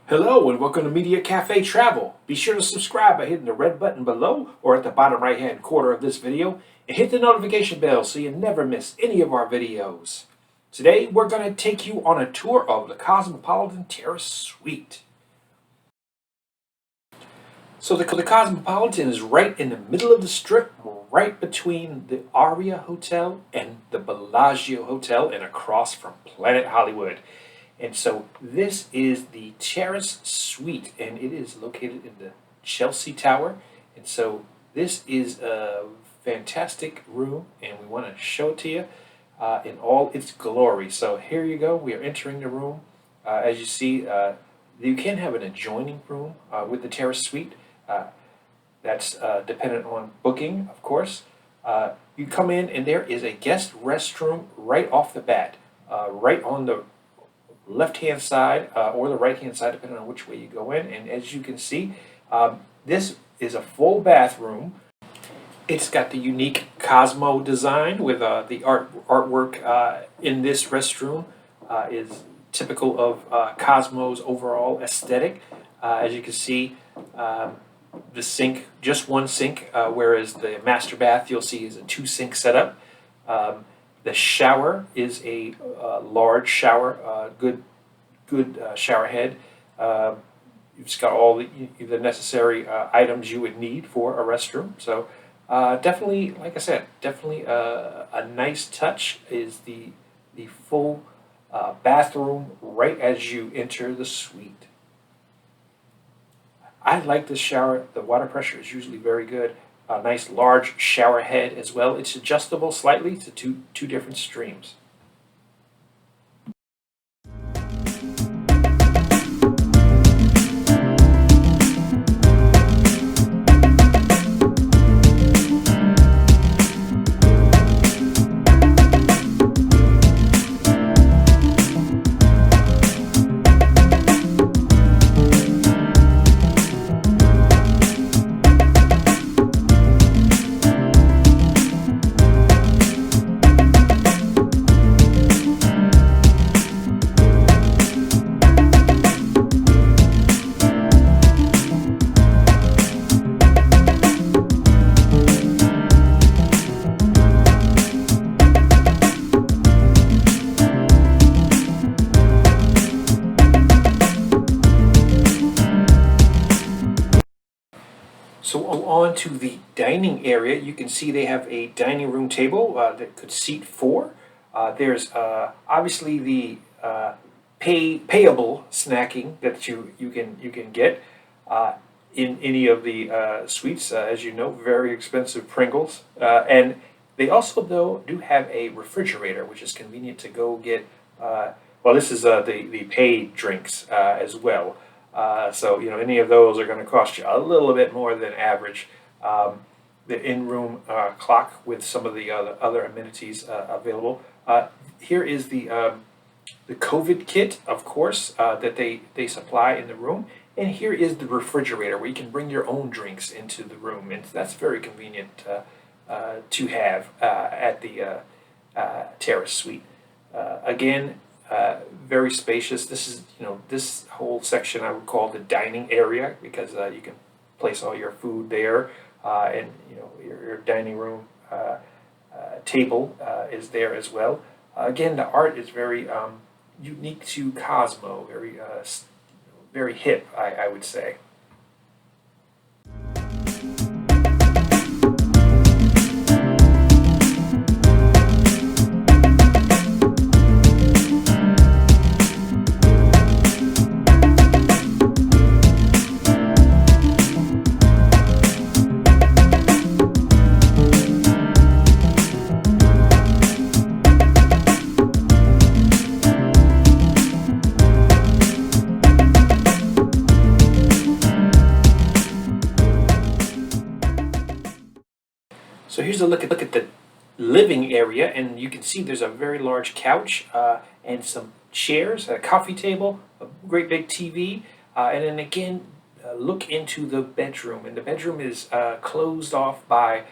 Hello and welcome to Mediacafe Travel. Be sure to subscribe by hitting the red button below or at the bottom right hand corner of this video and hit the notification bell so you never miss any of our videos. Today we're going to take you on a tour of the Cosmopolitan Terrace Suite. So the Cosmopolitan is right in the middle of the strip, right between the Aria Hotel and the Bellagio Hotel and across from Planet Hollywood. And so this is the Terrace Suite, and it is located in the Chelsea Tower. And so this is a fantastic room, and we want to show it to you in all its glory. So here you go. We are entering the room. As you see, you can have an adjoining room with the Terrace Suite. That's dependent on booking, of course. You come in, and there is a guest restroom right off the bat, right on the left-hand side or the right-hand side, depending on which way you go in. And as you can see, this is a full bathroom. It's got the unique Cosmo design with the artwork in this restroom is typical of Cosmo's overall aesthetic. As you can see, the sink, just one sink, whereas the master bath you'll see is a two-sink setup. The shower is a large shower, good shower head. It's got all the necessary items you would need for a restroom. So definitely, like I said, definitely a nice touch is the full bathroom right as you enter the suite. I like this shower. The water pressure is usually very good. A nice large shower head as well. It's adjustable slightly to two different streams. So on to the dining area, you can see they have a dining room table that could seat four. There's obviously the payable snacking that you can get in any of the suites. As you know, very expensive Pringles, and they also though do have a refrigerator, which is convenient to go get. Well, this is the paid drinks as well. So, any of those are going to cost you a little bit more than average. The in-room clock with some of the other amenities available. Here is the COVID kit, of course, that they supply in the room. And here is the refrigerator where you can bring your own drinks into the room. And that's very convenient to have at the Terrace Suite. Again, very spacious. This is, this whole section I would call the dining area because you can place all your food there, and your dining room table is there as well. Again, the art is very unique to Cosmo, very hip, I would say. So here's a look at the living area, and you can see there's a very large couch and some chairs, a coffee table, a great big TV, and then again, look into the bedroom. And the bedroom is closed off by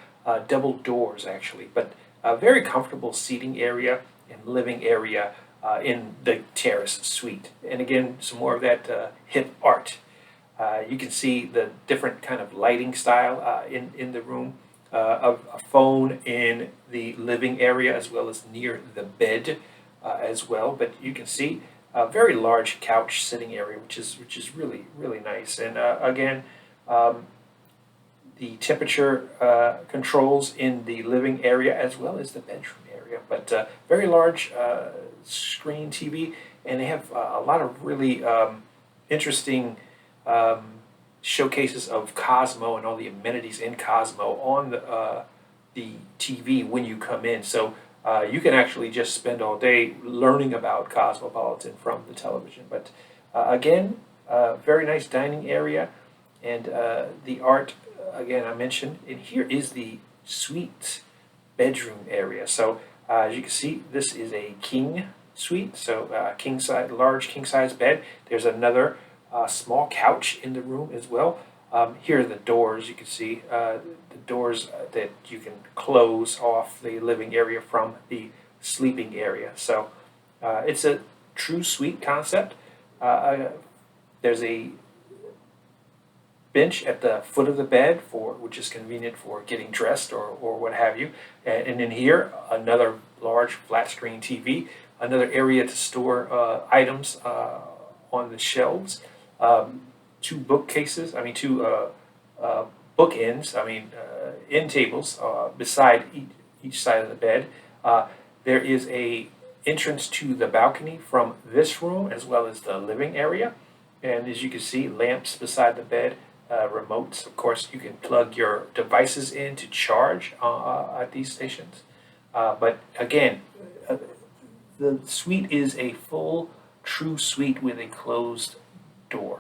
double doors, actually, but a very comfortable seating area and living area in the terrace suite. And again, some more of that hip art. You can see the different kind of lighting style in the room. Of a phone in the living area as well as near the bed as well. But you can see a very large couch sitting area, which is really nice. And again, um, the temperature controls in the living area as well as the bedroom area. But very large screen TV, and they have a lot of really interesting um, showcases of Cosmo and all the amenities in Cosmo on the TV when you come in. So you can actually just spend all day learning about Cosmopolitan from the television. But again, very nice dining area, and the art, again, I mentioned. And here is the suite bedroom area. So as you can see, this is a king suite. So king size, large king size bed. There's another small couch in the room as well. Here are the doors. You can see the doors that you can close off the living area from the sleeping area. So it's a true suite concept. There's a bench at the foot of the bed which is convenient for getting dressed or what have you. And in here, another large flat screen TV, another area to store items on the shelves, two bookcases, two bookends, end tables beside each side of the bed. There is a entrance to the balcony from this room as well as the living area. And as you can see, lamps beside the bed, remotes. Of course, you can plug your devices in to charge at these stations. But again, the suite is a full, true suite with a closed door.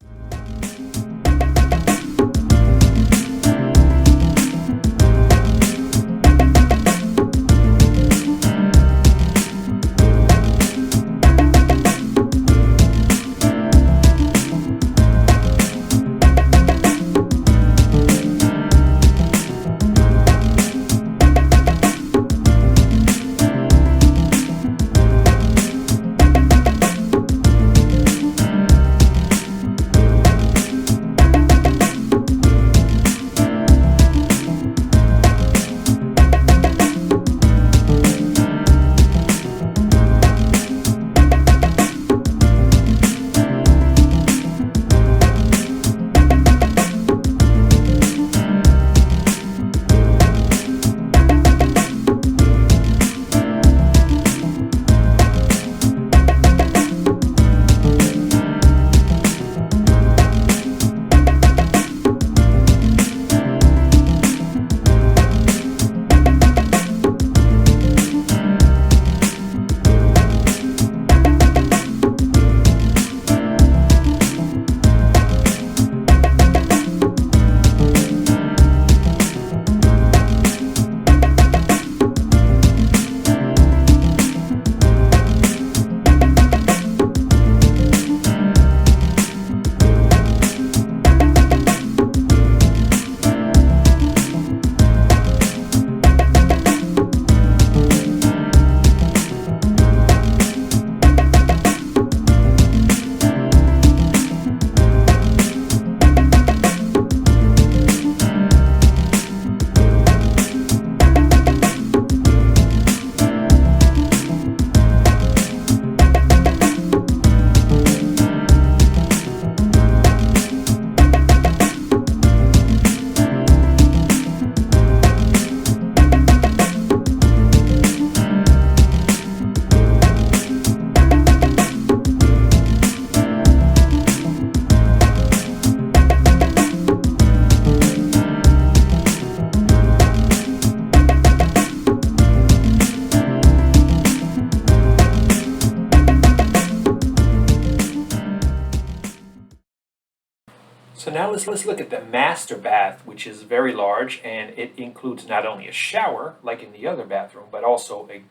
So now let's look at the master bath, which is very large, and it includes not only a shower, like in the other bathroom, but also a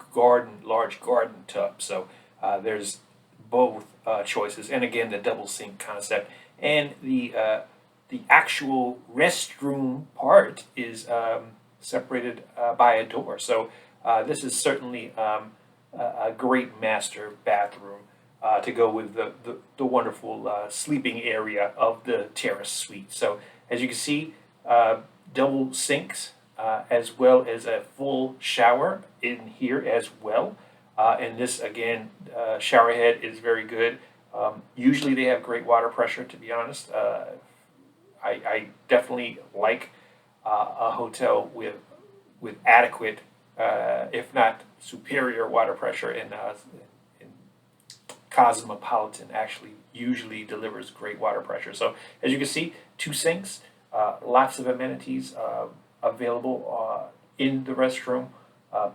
large garden tub. So there's both choices, and again, the double sink concept. And the actual restroom part is separated by a door. So this is certainly a great master bathroom to go with the wonderful sleeping area of the terrace suite. So as you can see, double sinks as well as a full shower in here as well. And this again, shower head is very good. Usually they have great water pressure. To be honest, I definitely like a hotel with adequate, if not superior, water pressure. And Cosmopolitan actually usually delivers great water pressure. So as you can see, two sinks, lots of amenities available in the restroom.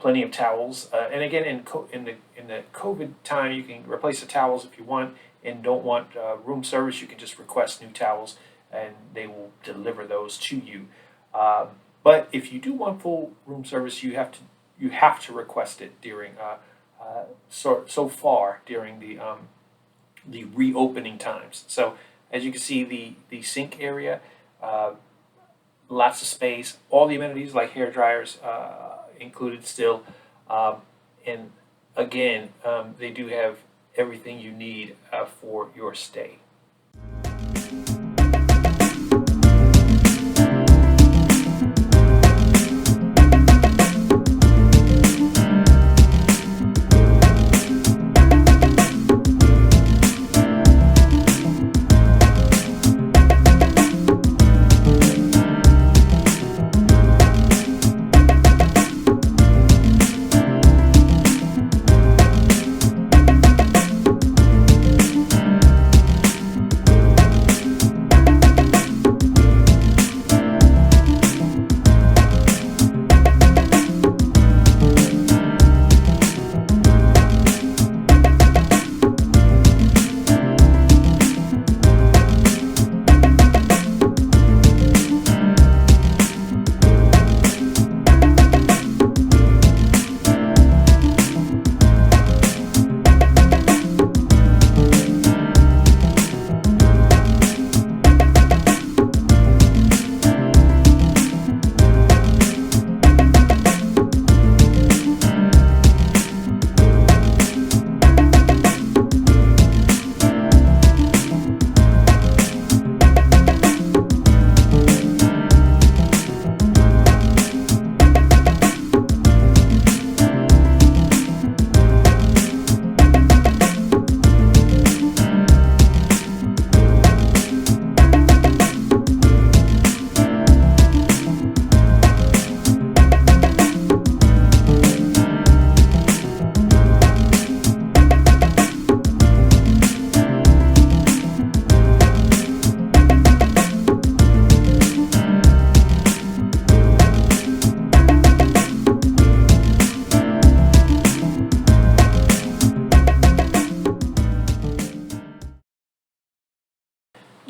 Plenty of towels, and again, in the COVID time, you can replace the towels if you want, and don't want room service. You can just request new towels, and they will deliver those to you. But if you do want full room service, you have to request it during so far during the reopening times. So as you can see, the sink area, lots of space, all the amenities like hair dryers included still, and again, they do have everything you need for your stay.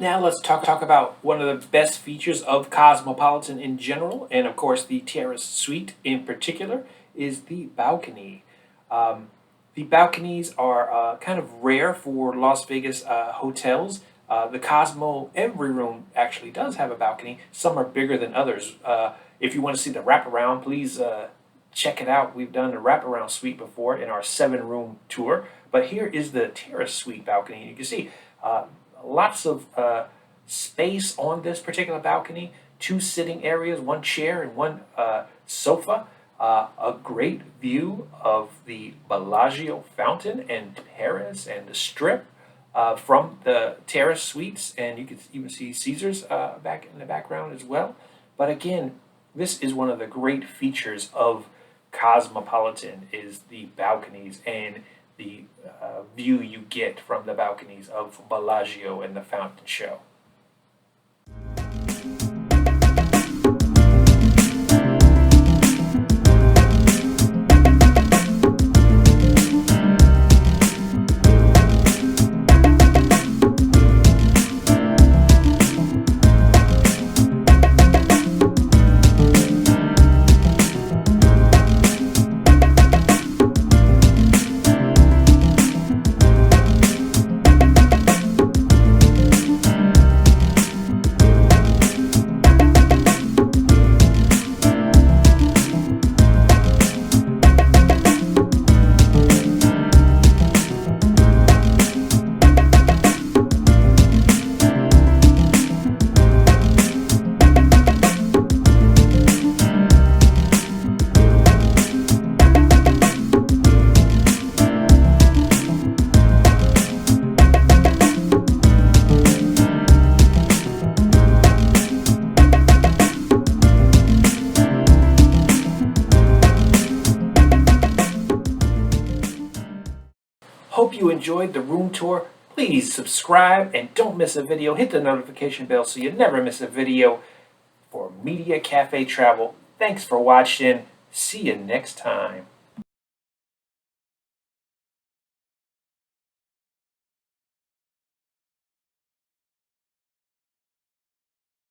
Now let's talk about one of the best features of Cosmopolitan in general, and of course the Terrace Suite in particular, is the balcony. The balconies are kind of rare for Las Vegas hotels. The Cosmo, every room actually does have a balcony. Some are bigger than others. If you want to see the wraparound, please check it out. We've done the wraparound suite before in our 7-room tour. But here is the Terrace Suite balcony. You can see lots of space on this particular balcony. 2 sitting areas, 1 chair and 1 sofa. A great view of the Bellagio fountain and Paris and the Strip from the Terrace Suites, and you can even see Caesars back in the background as well. But again, this is one of the great features of Cosmopolitan is the balconies and the view you get from the balconies of Bellagio and the Fountain Show. Hope you enjoyed the room tour. Please subscribe and don't miss a video. Hit the notification bell so you never miss a video for Media Cafe Travel. Thanks for watching. See you next time.